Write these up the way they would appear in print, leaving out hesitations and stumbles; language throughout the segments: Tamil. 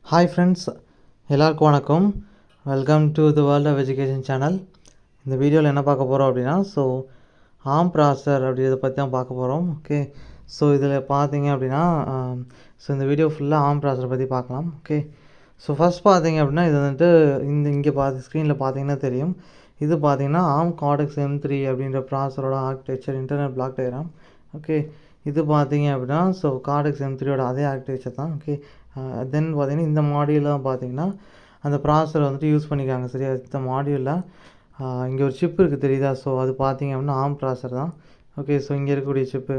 ஹாய் ஃப்ரெண்ட்ஸ், எல்லாருக்கும் வணக்கம். Welcome to the world of education channel. இந்த வீடியோவில் என்ன பார்க்க போகிறோம் அப்படின்னா, ஆர்ம் ப்ராசஸர் அப்படின்றத பற்றி தான் பார்க்க போகிறோம். ஓகே, இதில் பார்த்தீங்க அப்படின்னா, இந்த வீடியோ ஃபுல்லாக ஆர்ம் ப்ராசஸரை பற்றி பார்க்கலாம். ஓகே, ஃபஸ்ட் பார்த்தீங்க அப்படின்னா, இது வந்துட்டு இங்கே ஸ்க்ரீனில் பார்த்தீங்கன்னா தெரியும். இது பார்த்தீங்கன்னா ஆர்ம் கார்டெக்ஸ் M3 அப்படின்ற ப்ராசஸரோட architecture, internal block diagram. Okay, இது பார்த்தீங்க அப்படின்னா கார்டெக்ஸ் M3யோட அதே ஆர்கிடெக்சர் தான். ஓகே, தென் பார்த்தீங்கன்னா இந்த மாடியூலில் பார்த்தீங்கன்னா அந்த ப்ராசஸர் வந்துட்டு யூஸ் பண்ணிக்காங்க. சரியா, இந்த மாடியூலில் இங்கே ஒரு சிப் இருக்குது தெரியுதா? அது பார்த்தீங்க அப்படின்னா ஆர்ம் ப்ராசஸர் தான். ஓகே, இங்கே இருக்கக்கூடிய சிப்பு,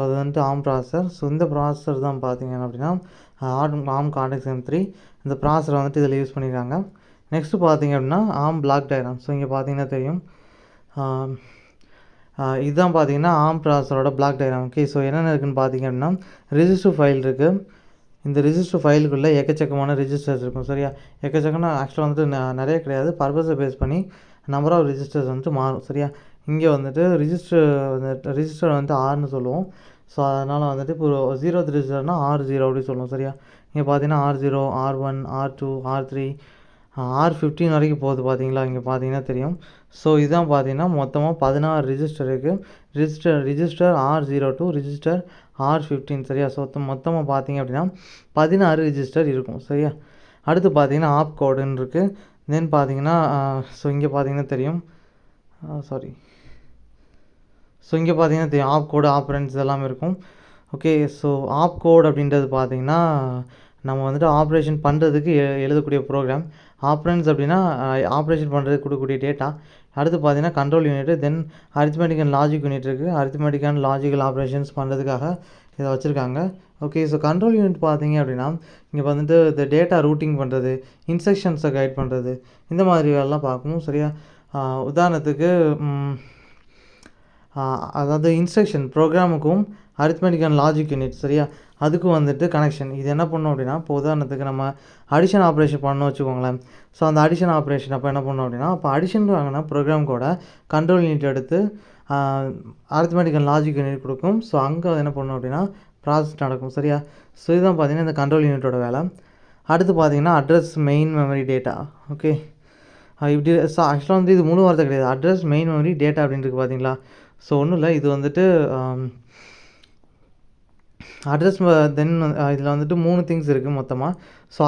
அது வந்துட்டு ஆர்ம் ப்ராசஸர். இந்த ப்ராசஸர் தான் பார்த்தீங்க அப்படின்னா ஆர்ம் கார்டெக்ஸ் M3 இந்த ப்ராசஸர் வந்துட்டு இதில் யூஸ் பண்ணியிருக்காங்க. நெக்ஸ்ட்டு பார்த்தீங்க அப்படின்னா ஆர்ம் பிளாக் டயக்ராம். இங்கே பார்த்தீங்கன்னா தெரியும், இதுதான் பார்த்தீங்கன்னா ஆர்ம் ப்ராசஸரோட பிளாக் டயக்ராம். ஓகே, என்னென்ன இருக்குதுன்னு பார்த்தீங்க அப்படின்னா ரிஜிஸ்டர் ஃபைல் இருக்குது. இந்த ரிஜிஸ்டர் ஃபைலுக்குள்ளே எக்கச்சக்கமான ரிஜிஸ்டர்ஸ் இருக்கும். சரியா, எக்கச்சக்கம்னா ஆக்சுவலாக வந்துட்டு நிறைய கிடையாது, பர்பஸை பேஸ் பண்ணி நம்பர் ஆஃப் ரிஜிஸ்டர்ஸ் வந்துட்டு மாறும். சரியா, இங்கே வந்துட்டு ரிஜிஸ்டர் வந்துட்டு ஆர்னு சொல்லுவோம். அதனால் வந்துட்டு இப்போ 0th ரிஜிஸ்டர்னால் R0 அப்படி சொல்லுவோம். சரியா, இங்கே பார்த்தீங்கன்னா R0, R1, R2, R3, R15 வரைக்கும் போகுது. பார்த்தீங்களா, இங்கே பார்த்தீங்கன்னா தெரியும். இதுதான் பார்த்தீங்கன்னா மொத்தமாக 16 ரிஜிஸ்டர் இருக்குது. Register R02 register R15. சரியா, மொத்தமாக பார்த்தீங்க அப்படின்னா 16 ரிஜிஸ்டர் இருக்கும். சரியா, அடுத்து பார்த்தீங்கன்னா ஆப் கோடுன்னு இருக்குது. தென் பார்த்தீங்கன்னா இங்கே பார்த்தீங்கன்னா தெரியும், இங்கே பார்த்தீங்கன்னா தெரியும் ஆப் கோடு, ஆப்ரன்ஸ் இதெல்லாம் இருக்கும். ஓகே, ஆப் கோட் அப்படின்றது பார்த்தீங்கன்னா நம்ம வந்துட்டு ஆப்ரேஷன் பண்ணுறதுக்கு எழுதக்கூடிய ப்ரோக்ராம். ஆப்ரன்ஸ் அப்படின்னா ஆப்ரேஷன் பண்ணுறதுக்கு கொடுக்கக்கூடிய டேட்டா. அடுத்து பார்த்தீங்கன்னா control unit, then arithmetic and logic unit இருக்குது. அரித்மெட்டிக் அண்ட் லாஜிக்கல் ஆப்ரேஷன்ஸ் பண்ணுறதுக்காக இதை வச்சுருக்காங்க. ஓகே, கண்ட்ரோல் யூனிட் பார்த்தீங்க அப்படின்னா இங்கே வந்துட்டு இந்த டேட்டா ரூட்டிங் பண்ணுறது, இன்ஸ்ட்ரக்ஷன்ஸை கைட் பண்ணுறது, இந்த மாதிரி வேலைலாம் பார்க்கணும். சரியா, உதாரணத்துக்கு அதாவது இன்ஸ்ட்ரக்ஷன் ப்ரோக்ராமுக்கும் அரித்மெட்டிக் அண்ட் லாஜிக் யூனிட். சரியா, அதுக்கும் வந்துட்டு கனெக்ஷன். இது என்ன பண்ணோம் அப்படின்னா, இப்போ உதாரணத்துக்கு நம்ம அடிஷன் ஆப்ரேஷன் பண்ணோம் வச்சுக்கோங்களேன். அந்த அடிஷன் ஆப்ரேஷன் அப்போ என்ன பண்ணோம் அப்படின்னா, அப்போ அடிஷன் வாங்கினா ப்ரோக்ராம் கூட கண்ட்ரோல் யூனிட் எடுத்து அரித்மெட்டிக் அண்ட் லாஜிக் யூனிட் கொடுக்கும். அங்கே என்ன பண்ணோம் அப்படின்னா ப்ராசஸ் நடக்கும். சரியா, இதுதான் பார்த்தீங்கன்னா இந்த கண்ட்ரோல் யூனிட்டோட வேலை. அடுத்து பார்த்தீங்கன்னா address, main memory, data. Okay, இப்படி ஆக்சுவலாக வந்து இது முழு வார்த்தை கிடையாது. அட்ரஸ், மெயின் மெமரி, டேட்டா அப்படின்ட்டு பார்த்தீங்களா. ஒன்றும் இல்லை, இது வந்துட்டு அட்ரஸ். தென் இதில் வந்துட்டு 3 திங்ஸ் இருக்குது மொத்தமாக.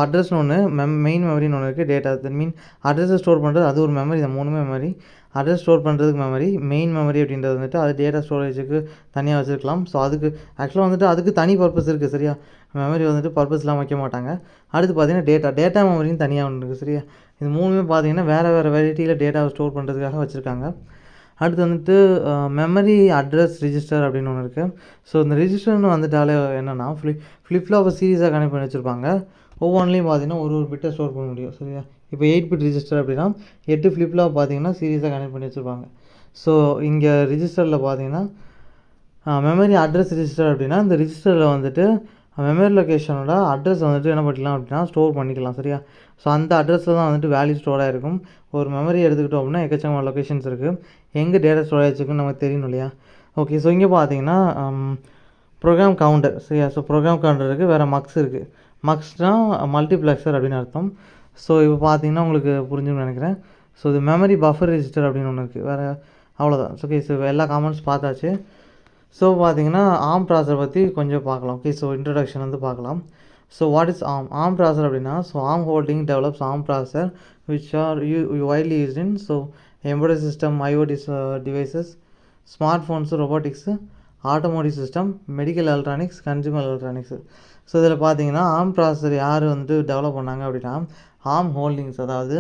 அட்ரஸ்னு ஒன்று, மெயின் மெமரின்னு ஒன்று இருக்குது, டேட்டா. தென் அட்ரஸை ஸ்டோர் பண்ணுறது அது ஒரு மெமரி தான். 3 மெமரி. அட்ரஸ் ஸ்டோர் பண்ணுறதுக்கு மெமரி, மெயின் மெமரி அப்படின்றது வந்துட்டு அது டேட்டா ஸ்டோரேஜுக்கு தனியாக வச்சுருக்கலாம். அதுக்கு ஆக்சுவலாக வந்துட்டு அதுக்கு தனி பர்பஸ் இருக்குது. சரியா, மெமரி வந்துட்டு பர்பஸ்லாம் வைக்க மாட்டாங்க. அடுத்து பார்த்தீங்கன்னா டேட்டா மெமரின்னு தனியாக ஒன்று இருக்குது. சரியா, இது 3மே பார்த்தீங்கன்னா வேறு வெரைட்டியில் டேட்டாவை ஸ்டோர் பண்ணுறதுக்காக வச்சுருக்காங்க. அடுத்து வந்துட்டு மெமரி அட்ரஸ் ரிஜிஸ்டர் அப்படின்னு ஒன்று இருக்குது. இந்த ரிஜிஸ்டர்னு வந்துட்டாலே என்னென்னா ஃப்ளிப்ஃப்ளாப்பை சீரியஸாக கனெக்ட் பண்ணி வச்சுருப்பாங்க. ஒவ்வொன்றிலையும் பார்த்தீங்கன்னா ஒரு பிட்டை ஸ்டோர் பண்ண முடியும். சரியா, இப்போ 8 பிட் ரிஜிஸ்டர் அப்படின்னா 8 ஃப்ளிப்ஃப்ளாப் பார்த்தீங்கன்னா சீரியஸாக கனெக்ட் பண்ணி வச்சுருப்பாங்க. இங்கே ரிஜிஸ்டரில் பார்த்தீங்கன்னா மெமரி அட்ரஸ் ரிஜிஸ்டர் அப்படின்னா இந்த ரிஜிஸ்டரில் வந்துட்டு மெமரி லொக்கேஷனோட அட்ரஸ் வந்துட்டு என்ன பண்ணிக்கலாம் அப்படின்னா ஸ்டோர் பண்ணிக்கலாம். சரியா, அந்த அட்ரஸில் தான் வந்துட்டு வேல்யூ ஸ்டோராக இருக்கும். ஒரு மெமரி எடுத்துக்கிட்டோம் அப்படின்னா எக்கச்சக்கமான லொக்கேஷன்ஸ் இருக்குது. எங்கே டேட்டா ஸ்டோரேஜ் இருக்குன்னு நமக்கு தெரியணும் இல்லையா. ஓகே, இங்கே பார்த்தீங்கன்னா ப்ரோக்ராம் கவுண்டர். சரியா, ப்ரோக்ராம் கவுண்டர் இருக்குது, வேறு மக்ஸ் இருக்குது. மக்ஸ்னால் மல்டிப்ளெக்ஸர் அப்படின்னு அர்த்தம். இப்போ பார்த்தீங்கன்னா உங்களுக்கு புரிஞ்சுன்னு நினைக்கிறேன். இது மெமரி பஃபர் ரிஜிஸ்டர் அப்படின்னு ஒன்று இருக்குது. வேறு அவ்வளோதான். ஓகே, எல்லா காமெண்ட்ஸ் பார்த்தாச்சு. பார்த்தீங்கன்னா ஆர்ம் ப்ராசஸர் பற்றி கொஞ்சம் பார்க்கலாம். ஓகே, இன்ட்ரடக்ஷன் வந்து பார்க்கலாம். What is ARM? ARM processor அப்படின்னா ARM holding develops ARM processor which are widely used in embedded system, IoT devices, smartphones, robotics, automotive system, medical electronics, consumer electronics. இதில் பார்த்தீங்கன்னா ஆர்ம் ப்ராசஸர் யார் வந்துட்டு டெவலப் பண்ணாங்க அப்படின்னா ஆர்ம் ஹோல்டிங்ஸ், அதாவது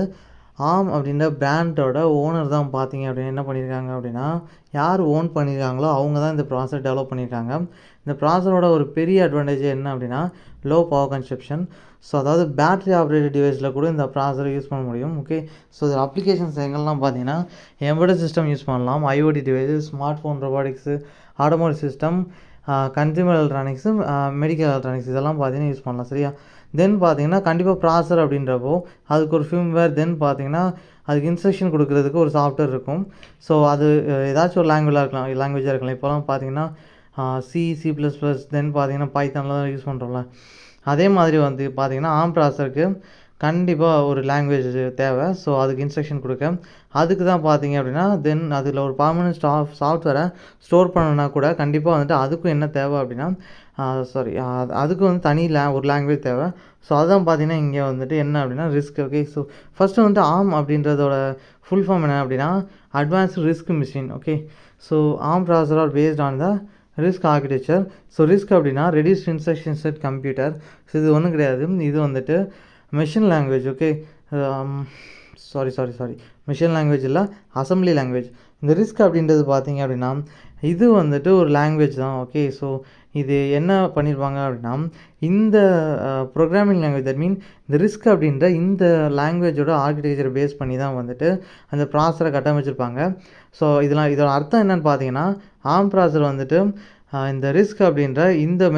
ஆர்ம் அப்படின்ற பிராண்டோட ஓனர் தான். பார்த்தீங்க அப்படின்னா என்ன பண்ணியிருக்காங்க அப்படின்னா யார் ஓன் பண்ணியிருக்காங்களோ அவங்க தான் இந்த ப்ராசஸர் டெவலப் பண்ணியிருக்காங்க. இந்த ப்ராசஸரோட ஒரு பெரிய அட்வான்டேஜ் என்ன அப்படின்னா லோ பவர் கன்சப்ஷன். அதாவது பேட்டரி ஆப்ரேட்டட் டிவைஸில் கூட இந்த ப்ராசஸரை யூஸ் பண்ண முடியும். ஓகே, இது அப்ளிகேஷன்ஸ் எங்கெல்லாம் பார்த்தீங்கன்னா எம்பெடட் சிஸ்டம் யூஸ் பண்ணலாம், IoT devices, smart phone, robotics, automotive system, consumer electronics, medical electronics இதெல்லாம் பார்த்தீங்கன்னா யூஸ் பண்ணலாம். சரியா, தென் பார்த்தீங்கன்னா கண்டிப்பாக ப்ராசஸர் அப்படின்றப்போ அதுக்கு ஒரு ஃபிர்ம்வேர், தென் பார்த்தீங்கன்னா அதுக்கு இன்ஸ்ட்ரக்ஷன் கொடுக்குறதுக்கு ஒரு சாஃப்ட்வேர் இருக்கும். அது ஏதாச்சும் ஒரு லாங்குவேஜாக இருக்கலாம். இப்போலாம் பார்த்தீங்கன்னா C++, தென் பார்த்தீங்கன்னா பைத்தானில் தான் யூஸ் பண்ணுறோம்ல. அதே மாதிரி வந்து பார்த்தீங்கன்னா ஆர்ம் ப்ராசஸருக்கு கண்டிப்பாக ஒரு லாங்குவேஜ் தேவை. ஸோ அதுக்கு இன்ஸ்ட்ரக்ஷன் கொடுக்க அதுக்கு தான் பார்த்தீங்க அப்படின்னா தென் அதில் ஒரு பர்மனெண்ட் சாஃப்ட்வேரை ஸ்டோர் பண்ணணுன்னா கூட கண்டிப்பாக வந்துட்டு அதுக்கும் என்ன தேவை அப்படின்னா அதுக்கு வந்து தனி ஒரு லாங்குவேஜ் தேவை. ஸோ அதுதான் பார்த்தீங்கன்னா இங்கே வந்துட்டு என்ன அப்படின்னா ரிஸ்க். ஓகே, ஸோ ஃபஸ்ட்டு வந்துட்டு ஆர்ம் அப்படின்றதோட ஃபுல் ஃபார்ம் என்ன அப்படின்னா advanced RISC machine. Okay, so ARM processor are based on the RISC architecture. So RISC அப்படின்னா reduced instruction set computer. So இது ஒன்றும் கிடையாது, இது வந்துட்டு machine language. Okay, machine language இல்லை, அசம்பிளி லாங்குவேஜ். இந்த ரிஸ்க் அப்படின்றது பார்த்தீங்க அப்படின்னா இது வந்துட்டு ஒரு லாங்குவேஜ் தான். ஓகே, ஸோ இது என்ன பண்ணியிருப்பாங்க அப்படின்னா இந்த ப்ரோக்ராமிங் லாங்குவேஜ் தட் மீன் இந்த ரிஸ்க் அப்படின்ற இந்த லாங்குவேஜோட ஆர்கிடெக்சரை பேஸ் பண்ணி தான் வந்துட்டு அந்த ப்ராசஸரை கட்டமைச்சிருப்பாங்க. ஸோ இதோட அர்த்தம் என்னென்னு பார்த்தீங்கன்னா ஆர்ம் ப்ராசஸர் வந்துட்டு இந்த ரிஸ்க் அப்படின்ற இந்த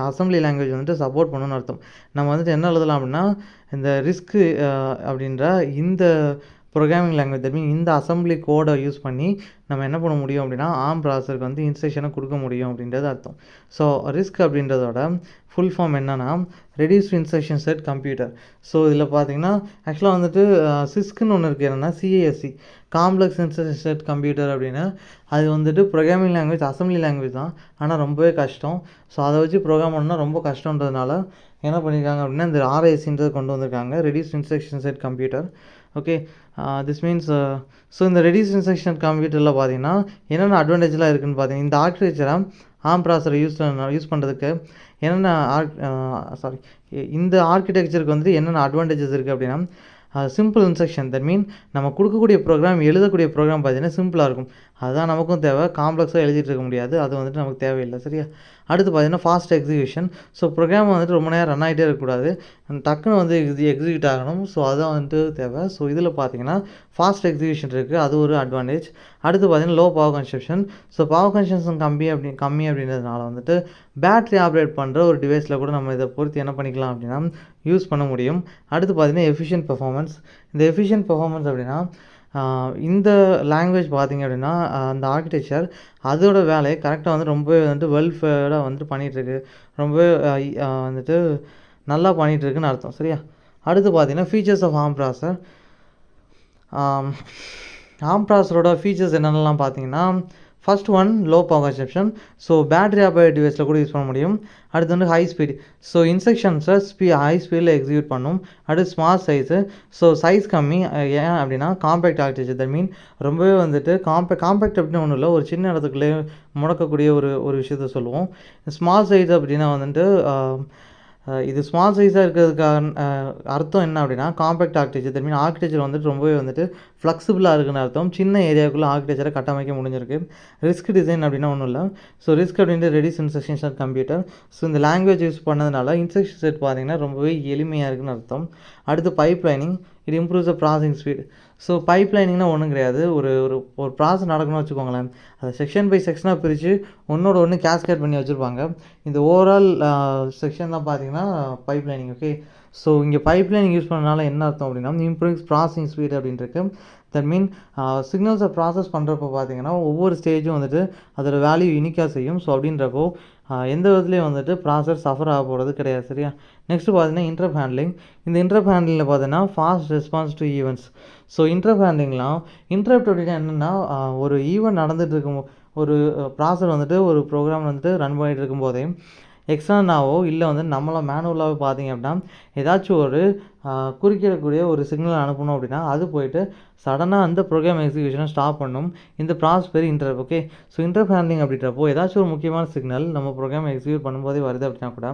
அசம்பிளி லாங்குவேஜ் வந்துட்டு சப்போர்ட் பண்ணணும்னு அர்த்தம். நம்ம வந்துட்டு என்ன எழுதலாம் அப்படின்னா இந்த ரிஸ்க்கு அப்படின்ற இந்த ப்ரோக்ராமிங் லாங்குவேஜ் தட் மீன் இந்த அசம்பிளி கோடை யூஸ் பண்ணி நம்ம என்ன பண்ண முடியும் அப்படின்னா ஆர்ம் ப்ராசஸருக்கு வந்து இன்ஸ்ட்ரக்ஷனை கொடுக்க முடியும் அப்படின்றது அர்த்தம். ஸோ ரிஸ்க் அப்படின்றதோட ஃபுல் ஃபார்ம் என்னென்னா reduced instruction set computer. So இதில் பார்த்தீங்கன்னா ஆக்சுவலாக வந்துட்டு சிஸ்க்குன்னு ஒன்று இருக்குது, என்னென்னா CISC complex instruction set computer அப்படின்னு. அது வந்துட்டு ப்ரோக்ராமிங் லாங்குவேஜ் அசம்பிளி லாங்குவேஜ் தான், ஆனால் ரொம்பவே கஷ்டம். ஸோ அதை வச்சு ப்ரோக்ராம் பண்ணால் ரொம்ப கஷ்டன்றதுனால என்ன பண்ணியிருக்காங்க அப்படின்னா இந்த RISCன்றதை கொண்டு வந்திருக்காங்க, reduced instruction set computer. Okay, this means so இந்த ரெடியூஸ்டு இன்ஸ்ட்ரக்ஷன் கம்ப்யூட்டரில் பார்த்தீங்கன்னா என்னென்ன அட்வான்டேஜ்லாம் இருக்குதுன்னு பார்த்தீங்கன்னா இந்த ஆர்கிடெக்சரை ஆர்ம் ப்ராசஸரை யூஸ் பண்ணுறதுக்கு என்னென்ன இந்த ஆர்கிடெக்சருக்கு வந்துட்டு என்னென்ன அட்வான்டேஜஸ் இருக்குது அப்படின்னா சிம்பிள் இன்ஸ்ட்ரக்ஷன் தட் மீன் நம்ம கொடுக்கக்கூடிய ப்ரோக்ராம் எழுதக்கூடிய ப்ரோக்ராம் பார்த்தீங்கன்னா சிம்பிளாக இருக்கும். அதுதான் நமக்கும் தேவை, காம்ப்ளெக்ஸாக எழுதிட்டு இருக்க முடியாது, அது வந்துட்டு நமக்கு தேவையில்லை. சரியா, அடுத்து பார்த்தீங்கன்னா ஃபாஸ்ட் எக்ஸிக்யூஷன். ஸோ ப்ரோக்ராம் வந்துட்டு ரொம்ப நேரம் ரன் ஆகிட்டே இருக்கக்கூடாது, டக்குன்னு வந்து எக்ஸிக்யூட் ஆகணும். ஸோ அதுதான் வந்துட்டு தேவை. ஸோ இதில் பார்த்தீங்கன்னா ஃபாஸ்ட் எக்ஸிக்யூஷன் இருக்குது, அது ஒரு அட்வான்டேஜ். அடுத்து பார்த்தீங்கன்னா low power consumption. So power consumption கம்மி அப்படின்றதுனால வந்துட்டு பேட்ரி ஆப்ரேட் பண்ணுற ஒரு டிவைஸில் கூட நம்ம இதை பொறுத்து என்ன பண்ணிக்கலாம் அப்படின்னா யூஸ் பண்ண முடியும். அடுத்து பார்த்தீங்கன்னா எஃபிஷியன்ட் பெர்ஃபார்மன்ஸ். இந்த எஃபிஷியன்ட் பெர்ஃபார்மன்ஸ் அப்படின்னா இந்த லாங்குவேஜ் பார்த்திங்க அப்படின்னா அந்த ஆர்கிடெக்சர் அதோட வேலையை கரெக்டாக வந்து ரொம்பவே வந்துட்டு வெல்ஃபேர்டாக வந்துட்டு பண்ணிகிட்ருக்கு, ரொம்பவே வந்துட்டு நல்லா பண்ணிகிட்ருக்குன்னு அர்த்தம். சரியா, அடுத்து பார்த்தீங்கன்னா features of ARM processor. ARM ப்ராசஸரோட ஃபீச்சர்ஸ் என்னென்னலாம் பார்த்தீங்கன்னா first one low power consumption. So battery operate டிவைஸில் கூட யூஸ் பண்ண முடியும். அடுத்து வந்து ஹை ஸ்பீட். ஸோ இன்ஸ்ட்ரக்ஷன்ஸை ஹை ஸ்பீடில் எக்ஸிக்யூட் பண்ணும். அடுத்து ஸ்மால் சைஸு. ஸோ சைஸ் கம்மி, ஏன் அப்படின்னா காம்பேக்ட் ஆர்கிடெக்சர் தட் மீன் ரொம்பவே வந்துட்டு காம்பேக்ட் அப்படின்னு ஒன்றும் இல்லை, ஒரு சின்ன இடத்துக்குள்ளே முடக்கக்கூடிய ஒரு விஷயத்த சொல்லுவோம். ஸ்மால் சைஸ் அப்படின்னா வந்துட்டு இது ஸ்மால் சைஸாக இருக்கிறதுக்கான அர்த்தம் என்ன அப்படின்னா compact architecture that mean architecture வந்துட்டு ரொம்பவே வந்துட்டு ஃப்ளெக்சிபிளாக இருக்குன்னு அர்த்தம். சின்ன ஏரியாவுக்குள்ளே ஆர்கிடெக்சரை கட்டமைக்க முடிஞ்சிருக்கு. ரிஸ்க் டிசைன் அப்படின்னா ஒன்றும் இல்லை. ஸோ ரிஸ்க் அப்படின்ட்டு reduce instruction set computer. So இந்த லாங்குவேஜ் யூஸ் பண்ணதுனால இன்ஸ்ட்ரக்ஷன் செட் பார்த்திங்கன்னா ரொம்பவே எளிமையாக இருக்குன்னு அர்த்தம். அடுத்து பைப் லைனிங். இது improves the processing speed. So பைப் லைனிங்னா ஒன்றும் கிடையாது, ஒரு ப்ராசஸ் நடக்கணும்னு வச்சுக்கோங்களேன், அதை செக்ஷன் பை செக்ஷனாக பிரித்து ஒன்று கேஸ்கேட் பண்ணி வச்சுருப்பாங்க. இந்த ஓவரால் செக்ஷன் தான் பார்த்தீங்கன்னா பைப் லைனிங். ஓகே, ஸோ இங்கே பைப் லைனிங் யூஸ் பண்ணனால என்ன அர்த்தம் அப்படின்னா இம்ப்ரூவ்ஸ் ப்ராசஸிங் ஸ்பீட் அப்படின்ட்டு. தட் மீன் சிக்னல்ஸை ப்ராசஸ் பண்ணுறப்போ பார்த்தீங்கன்னா ஒவ்வொரு ஸ்டேஜும் வந்துட்டு அதோட வேல்யூ யூனிக்காக செய்யும். ஸோ அப்படின்றப்போ எந்த விதத்துலேயும் வந்துட்டு ப்ராசஸ் சஃபர் ஆக போகிறது கிடையாது. சரியா, நெக்ஸ்ட்டு பார்த்தீங்கன்னா இன்டரப்ட் ஹேண்ட்லிங். இந்த இன்டரப்ட் ஹேண்ட்லிங்கில் பார்த்தீங்கன்னா fast response to events. So interrupt ஹேண்ட்லிங்லாம் இன்டரப்ட் அப்படின்னா என்னென்னா ஒரு ஈவெண்ட் நடந்துகிட்டு இருக்கும், ஒரு ப்ராசஸ் வந்துட்டு ஒரு ப்ரோக்ராம் வந்துட்டு ரன் பண்ணிகிட்டு இருக்கும்போதே எக்ஸ்டர்னாவோ இல்லை வந்து நம்மளை மேனுவலாகவோ பார்த்தீங்க அப்படின்னா ஏதாச்சும் ஒரு குறிக்கிடக்கூடிய ஒரு சிக்னல் அனுப்பணும் அப்படின்னா அது போயிட்டு சடனாக அந்த ப்ரோக்ராம் எக்ஸிக்யூஷனை ஸ்டாப் பண்ணும். இந்த ப்ராசஸ் பேர் interrupt. Okay, so interrupt handling அப்படின்றப்போ ஏதாச்சும் ஒரு முக்கியமான சிக்னல் நம்ம ப்ரோக்ராம் எக்ஸிக்யூட் பண்ணும்போதே வருது அப்படின்னா கூட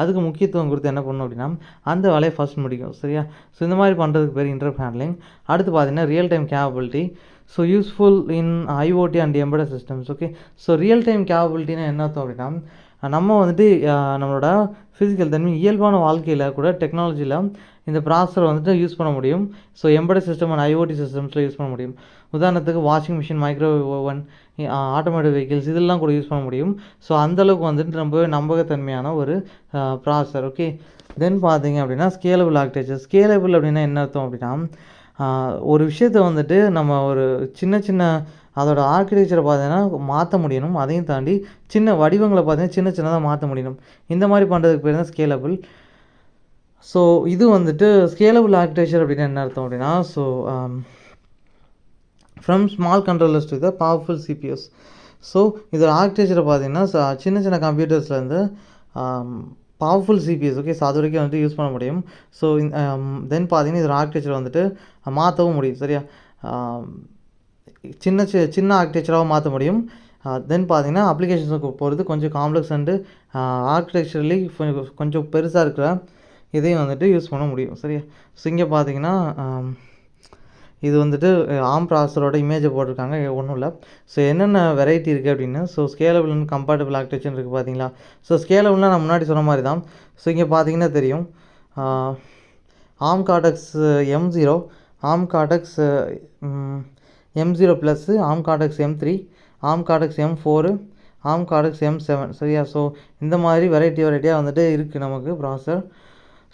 அதுக்கு முக்கியத்துவம் கொடுத்து என்ன பண்ணணும் அப்படின்னா அந்த வேலையை ஃபஸ்ட் முடிக்கும். சரியா, ஸோ இந்த மாதிரி பண்ணுறதுக்கு பேர் இன்டரப்ட் ஹேண்ட்லிங். அடுத்து பார்த்தீங்கன்னா real time capability. So useful in IoT and embedded systems. Okay, so real time கேப்பபிலிட்டினா என்ன அர்த்தம் அப்படின்னா நம்ம வந்துட்டு நம்மளோட ஃபிசிக்கல் தன்மை இயல்பான வாழ்க்கையில் கூட டெக்னாலஜியில் இந்த ப்ராசஸரை வந்துட்டு யூஸ் பண்ண முடியும். So embedded system and IoT சிஸ்டம்ஸில் யூஸ் பண்ண முடியும். உதாரணத்துக்கு washing machine, microwave oven, automatic vehicles இதெல்லாம் கூட யூஸ் பண்ண முடியும். ஸோ அந்தளவுக்கு வந்துட்டு ரொம்பவே நம்பகத்தன்மையான ஒரு ப்ராசஸர். ஓகே, தென் பார்த்தீங்க அப்படின்னா ஸ்கேலபிள் ஆர்கிடெக்சர். ஸ்கேலபிள் அப்படின்னா என்ன அர்த்தம் அப்படின்னா ஒரு விஷயத்தை வந்துட்டு நம்ம ஒரு சின்ன அதோட ஆர்கிடெக்சரை பார்த்தீங்கன்னா மாற்ற முடியணும், அதையும் தாண்டி சின்ன வடிவங்களை பார்த்தீங்கன்னா சின்னதாக மாற்ற முடியணும். இந்த மாதிரி பண்ணுறதுக்கு பேர் தான் ஸ்கேலபிள். ஸோ இது வந்துட்டு ஸ்கேலபிள் ஆர்கிடெக்சர் அப்படின்னு என்ன அர்த்தம் அப்படின்னா, so from small controllers to the powerful CPS. So இதோட ஆர்கிடெக்சரை பார்த்தீங்கன்னா சின்ன சின்ன கம்ப்யூட்டர்ஸ்லேருந்து பவர்ஃபுல் சிபிஎஸ், ஓகே, ஸோ அது வரைக்கும் வந்துட்டு யூஸ் பண்ண முடியும். ஸோ தென் பார்த்தீங்கன்னா இதோட ஆர்கிடெக்சரை வந்துட்டு மாற்றவும் முடியும், சரியா. சின்ன ஆர்கிடெக்சராகவும் மாற்ற முடியும். தென் பார்த்தீங்கன்னா அப்ளிகேஷன்ஸுக்கு போகிறது கொஞ்சம் காம்ப்ளெக்ஸ் அண்டு ஆர்கிடெக்சரலி கொஞ்சம் பெருசாக இருக்கிற இதையும் வந்துட்டு யூஸ் பண்ண முடியும், சரியா. ஸோ இங்கே பார்த்தீங்கன்னா இது வந்துட்டு ஆம் ப்ராசரோட இமேஜை போட்டிருக்காங்க, ஒன்றும் இல்லை. ஸோ என்னென்ன வெரைட்டி இருக்குது அப்படின்னு, so scalable and compatible architecture இருக்குது பார்த்தீங்களா. ஸோ ஸ்கேலபிள்னால் நான் முன்னாடி சொன்ன மாதிரி தான். ஸோ இங்கே பார்த்தீங்கன்னா தெரியும், ஆம் கார்டெக்ஸ் M0, ஆம் கார்டெக்ஸ் M0 ப்ளஸ்ஸு, ஆம் கார்டெக்ஸ் M3, ஆம் கார்டெக்ஸ் M4, ஆம் கார்டெக்ஸ் M7, சரியா. ஸோ இந்த மாதிரி வெரைட்டியாக வந்துட்டு இருக்குது நமக்கு ப்ராசர்.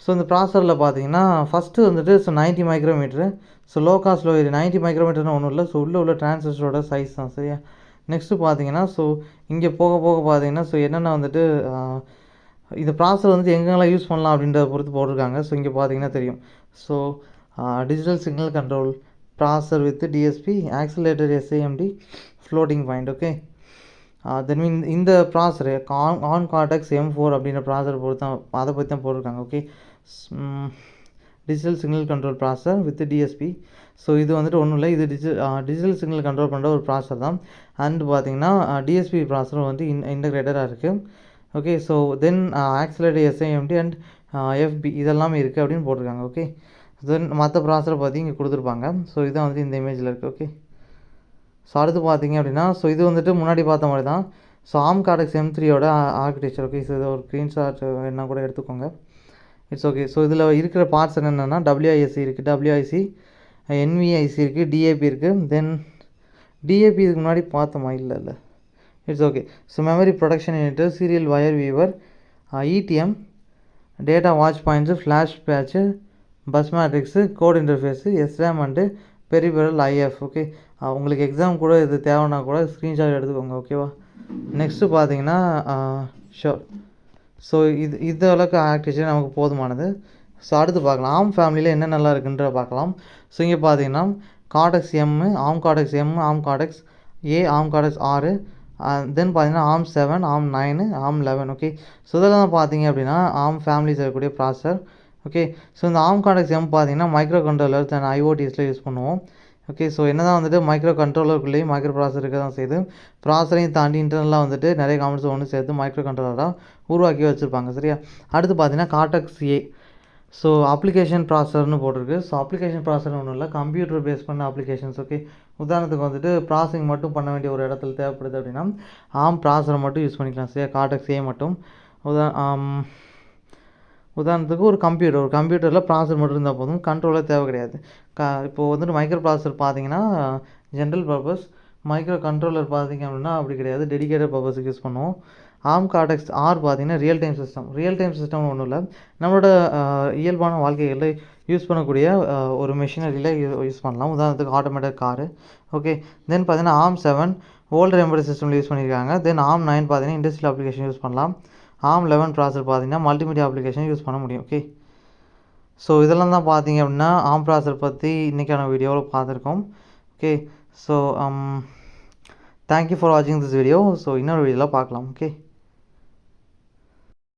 ஸோ இந்த ப்ராசரில் பார்த்தீங்கன்னா ஃபஸ்ட்டு வந்துட்டு 90 micrometre. So low cost low area 90 மைக்ரோமீட்டர்னு ஒன்றும் இல்லை. ஸோ உள்ள டிரான்சிஸ்டரோட சைஸ் தான், சரியா. நெக்ஸ்ட்டு பார்த்தீங்கன்னா ஸோ இங்கே போக பார்த்தீங்கன்னா ஸோ என்னென்ன வந்துட்டு இந்த ப்ராசர் வந்துட்டு எங்கெங்கெல்லாம் யூஸ் பண்ணலாம் அப்படின்றத பொறுத்து போட்டிருக்காங்க. ஸோ இங்கே பார்த்தீங்கன்னா தெரியும். So digital signal control processor with DSP, accelerator SAMD, floating point, okay. Then இந்த ப்ராசரு ஆன் கார்டெக்ஸ் M4 அப்படின்ற ப்ராசர் பொறுத்து தான், அதை பற்றி தான் போட்டிருக்காங்க, okay. Digital signal control processor with DSP. So இது வந்துட்டு ஒன்றும் இல்லை, இது டிஜிட்டல் சிக்னல் கண்ட்ரோல் பண்ணுற ஒரு ப்ராசர் தான். அண்ட் பார்த்தீங்கன்னா டிஎஸ்பி ப்ராசரும் வந்து இன்டகிரேட்டடாக இருக்குது, okay. So then accelerator SAMD and FB இதெல்லாமே இருக்குது அப்படின்னு போட்டிருக்காங்க, ஓகே. தென் மற்ற ப்ராசரை பற்றி இங்கே கொடுத்துருப்பாங்க. ஸோ இதான் வந்துட்டு இந்த இமேஜில் இருக்குது, ஓகே. ஸோ அடுத்து பார்த்தீங்க அப்படின்னா ஸோ இது வந்துட்டு முன்னாடி பார்த்த மாதிரி தான். ஸோ ஆம் கார்டெக்ஸ் M3யோட ஆர்கிடெக்சர், ஓகே. ஸோ இது ஒரு ஸ்க்ரீன்ஷாட் என்ன கூட எடுத்துக்கோங்க, இட்ஸ் ஓகே. ஸோ இதில் இருக்கிற பார்ட்ஸ் என்னென்னா WISC இருக்குது, WIC, NVIC இருக்குது, DAP இருக்குது. தென் DAP இதுக்கு முன்னாடி பார்த்தோமா, இல்லை, it's okay. So memory production unit, serial wire viewer, ETM, data watch points, flash patch, bus matrix, code interface, SRAM and peripheral IF, okay. உங்களுக்கு எக்ஸாம் கூட இது தேவைன்னா கூட ஸ்க்ரீன்ஷாட் எடுத்துக்கோங்க, ஓகேவா. நெக்ஸ்ட்டு பார்த்தீங்கன்னா ஷோர். ஸோ இது அளவுக்கு ஆர்கிடெக்சர் நமக்கு போதுமானது. ஸோ அடுத்து பார்க்கலாம் ஆம் ஃபேமிலியில் என்ன நல்லா இருக்குன்ற பார்க்கலாம். ஸோ இங்கே பார்த்தீங்கன்னா கார்டெக்ஸ் M, ஆம் கார்டெக்ஸ் M, ஆம் கார்டெக்ஸ் A, ஆம் கார்டெக்ஸ் 6, தென் பார்த்தீங்கன்னா ARM 7, ARM 9, ARM 11, okay. So இதெல்லாம் பார்த்தீங்க அப்படின்னா ஆம் ஃபேமிலிஸ் இருக்கக்கூடிய ப்ராசர், ஓகே. ஸோ இந்த ஆம் கார்டெக்ஸ் M பார்த்தீங்கன்னா மைக்ரோ கண்ட்ரோலர் அண்ட் IoTஸில் யூஸ் பண்ணுவோம், ஓகே. ஸோ என்ன தான் வந்துட்டு மைக்ரோ கண்ட்ரோலருக்குள்ளேயும் மைக்ரோ ப்ராசர் இருக்க தான் செய்யுது. ப்ராசரையும் தாண்டி இன்டர்னலாக வந்துட்டு நிறைய காம்பனன்ட்ஸ் ஒன்று சேர்த்து மைக்ரோ கண்ட்ரோலராக உருவாக்கி வச்சுருப்பாங்க, சரியா. அடுத்து பார்த்தீங்கன்னா கார்டெக்ஸ் A. ஸோ அப்ளிகேஷன் ப்ராசர்னு போட்டிருக்கு. ஸோ அப்ளிகேஷன் ப்ராசர் ஒன்றும் இல்லை, கம்ப்யூட்டர் பேஸ் பண்ண அப்ளிகேஷன்ஸ், ஓகே. உதாரணத்துக்கு வந்துட்டு ப்ராசஸிங் மட்டும் பண்ண வேண்டிய ஒரு இடத்துல தேவைப்படுது அப்படின்னா ஆம் ப்ராசரை மட்டும் யூஸ் பண்ணிக்கலாம், சரியா. கார்டெக்ஸ் A மட்டும். உதாரணத்துக்கு ஒரு கம்ப்யூட்டரில் ப்ராசர் மட்டும் இருந்தால் போதும், கண்ட்ரோலாக தேவை கிடையாது. இப்போது வந்துட்டு மைக்ரோ ப்ராசர் பார்த்தீங்கன்னா ஜென்ரல் பர்பஸ், மைக்ரோ கண்ட்ரோலர் பார்த்தீங்க அப்படின்னா அப்படி கிடையாது, டெடிகேட்டட் பர்பஸுக்கு யூஸ் பண்ணுவோம். ஆம் கார்டெக்ஸ் R பார்த்தீங்கன்னா ரியல் டைம் சிஸ்டம்னு ஒன்றும் இல்லை, நம்மளோட இயல்பான வாழ்க்கைகளில் யூஸ் பண்ணக்கூடிய ஒரு மிஷினரியில் யூஸ் பண்ணலாம். உதாரணத்துக்கு ஆட்டோமேட்டிக் காரு, ஓகே. தென் பார்த்தீங்கன்னா ARM 7 ஓல்டர் எம்பெடட் சிஸ்டமில் யூஸ் பண்ணியிருக்காங்க. தென் ARM 9 பார்த்தீங்கன்னா இண்டஸ்ட்ரியல் அப்ளிகேஷன் யூஸ் பண்ணலாம். ARM 11 ப்ராசர் பார்த்தீங்கன்னா மல்டிமீடியா அப்ளிகேஷன் யூஸ் பண்ண முடியும், ஓகே. ஸோ இதெல்லாம் தான் பார்த்தீங்க அப்படின்னா ஆம் ப்ராசர் பற்றி இன்றைக்கான வீடியோவில் பார்த்துருக்கோம், ஓகே. ஸோ தேங்க்யூ ஃபார் வாட்சிங் திஸ் வீடியோ. ஸோ இன்னொரு வீடியோவில் பார்க்கலாம், ஓகே.